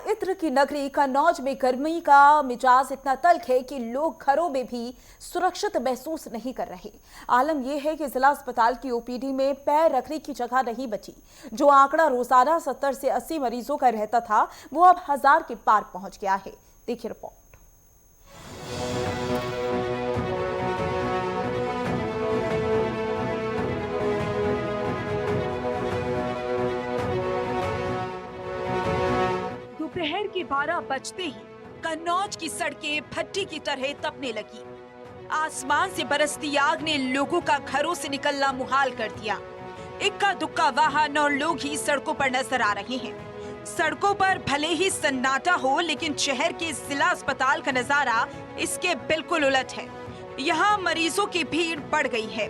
इत्र की नगरी कन्नौज में गर्मी का मिजाज इतना तल्ख है कि लोग घरों में भी सुरक्षित महसूस नहीं कर रहे। आलम यह है कि जिला अस्पताल की ओपीडी में पैर रखने की जगह नहीं बची। जो आंकड़ा रोजाना 70 से 80 मरीजों का रहता था, वो अब 1000 के पार पहुंच गया है। देखिए रिपोर्ट। दोपहर के 12 बजते ही कन्नौज की सड़कें भट्टी की तरह तपने लगी। आसमान से बरसती आग ने लोगों का घरों से निकलना मुहाल कर दिया। इक्का दुक्का वाहन और लोग ही सड़कों पर नजर आ रहे हैं। सड़कों पर भले ही सन्नाटा हो, लेकिन शहर के जिला अस्पताल का नजारा इसके बिल्कुल उलट है। यहाँ मरीजों की भीड़ बढ़ गई है।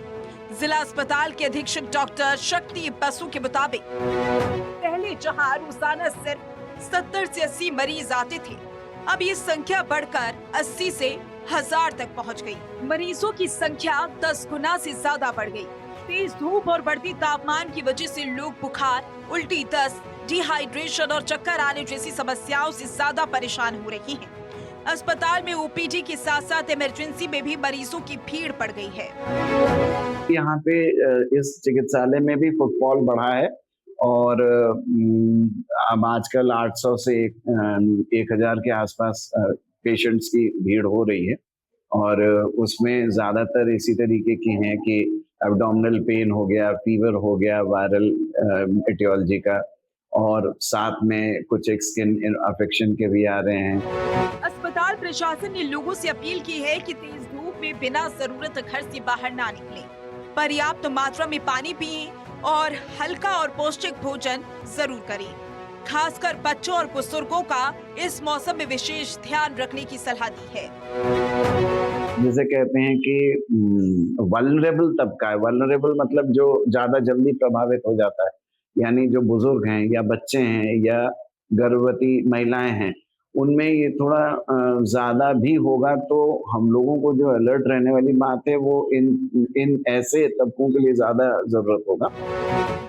जिला अस्पताल के अधीक्षक डॉक्टर शक्ति बसु के मुताबिक पहले जहाँ रोजाना सिर्फ 70 से 80 मरीज आते थे, अब ये संख्या बढ़कर 80 से 1000 तक पहुंच गई। मरीजों की संख्या 10 गुना से ज्यादा बढ़ गई। तेज धूप और बढ़ती तापमान की वजह से लोग बुखार, उल्टी, दस्त, डिहाइड्रेशन और चक्कर आने जैसी समस्याओं से ज्यादा परेशान हो रही हैं। अस्पताल में ओपीडी के साथ साथ इमरजेंसी में भी मरीजों की भीड़ बढ़ गई है। यहाँ पे इस चिकित्सालय में भी फुटफॉल बढ़ा है और अब आजकल 800 से 1000 के आसपास पेशेंट्स की भीड़ हो रही है और उसमें ज़्यादातर इसी तरीके की हैं कि एब्डोमिनल पेन हो गया, फीवर हो गया, वायरल एटियोलॉजी का, और साथ में कुछ एक स्किन अफेक्शन के भी आ रहे हैं। अस्पताल प्रशासन ने लोगों से अपील की है कि तेज धूप में बिना जरूरत घर से बाहर ना निकलें, पर्याप्त मात्रा में पानी पिएं और हल्का और पौष्टिक भोजन जरूर करें। खासकर बच्चों और बुजुर्गों का इस मौसम में विशेष ध्यान रखने की सलाह दी है। जिसे कहते हैं कि वल्नरेबल तबका है। वल्नरेबल मतलब जो ज्यादा जल्दी प्रभावित हो जाता है, यानी जो बुजुर्ग हैं या बच्चे हैं या गर्भवती महिलाएं हैं, उनमें ये थोड़ा ज्यादा भी होगा। तो हम लोगों को जो अलर्ट रहने वाली बात है वो इन ऐसे तबकों के लिए ज्यादा जरूरत होगा।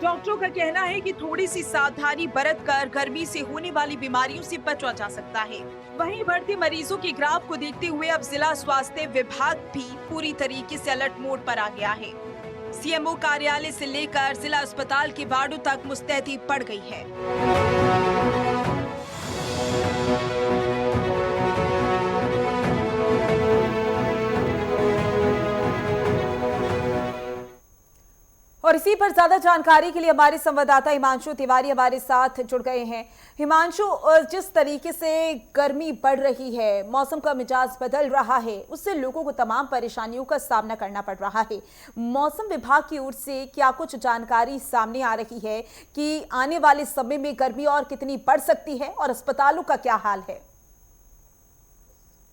डॉक्टरों का कहना है कि थोड़ी सी सावधानी बरतकर गर्मी से होने वाली बीमारियों से बचा जा सकता है। वहीं बढ़ते मरीजों के ग्राफ को देखते हुए अब जिला स्वास्थ्य विभाग भी पूरी तरीके से अलर्ट मोड पर आ गया है। सीएमओ कार्यालय से लेकर जिला अस्पताल के वार्डों तक मुस्तैदी बढ़ गई है। और इसी पर ज्यादा जानकारी के लिए हमारे संवाददाता हिमांशु तिवारी हमारे साथ जुड़ गए हैं। हिमांशु, जिस तरीके से गर्मी बढ़ रही है, मौसम का मिजाज बदल रहा है, उससे लोगों को तमाम परेशानियों का सामना करना पड़ रहा है। मौसम विभाग की ओर से क्या कुछ जानकारी सामने आ रही है कि आने वाले समय में गर्मी और कितनी बढ़ सकती है और अस्पतालों का क्या हाल है?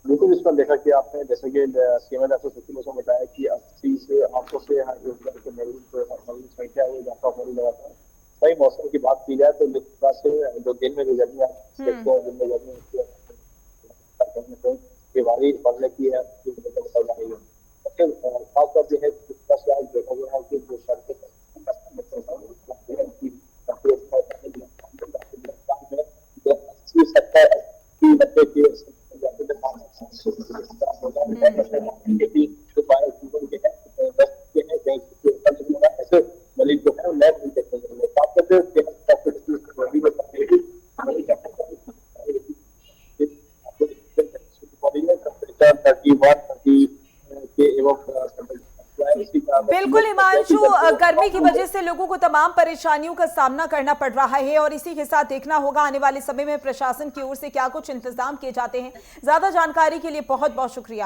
बिल्कुल, इस पर देखा कि आपने जैसे कि सीएमएल डॉक्टर शक्ति बसु ने बताया कि 80 से 800 से मरीज संख्या है इजाफा होने लगा था। वही मौसम की बात की जाए तो से जो दिन में जो गर्मी दिन में गर्मी बीमारी बढ़ने की है सबसे खास बात यह है कि देखा गया है कि जो सड़कें बिल्कुल हिमांशु, गर्मी की वजह से लोगों को तमाम परेशानियों का सामना करना पड़ रहा है और इसी के साथ देखना होगा आने वाले समय में प्रशासन की ओर से क्या कुछ इंतजाम किए जाते हैं। ज्यादा जानकारी के लिए बहुत बहुत शुक्रिया।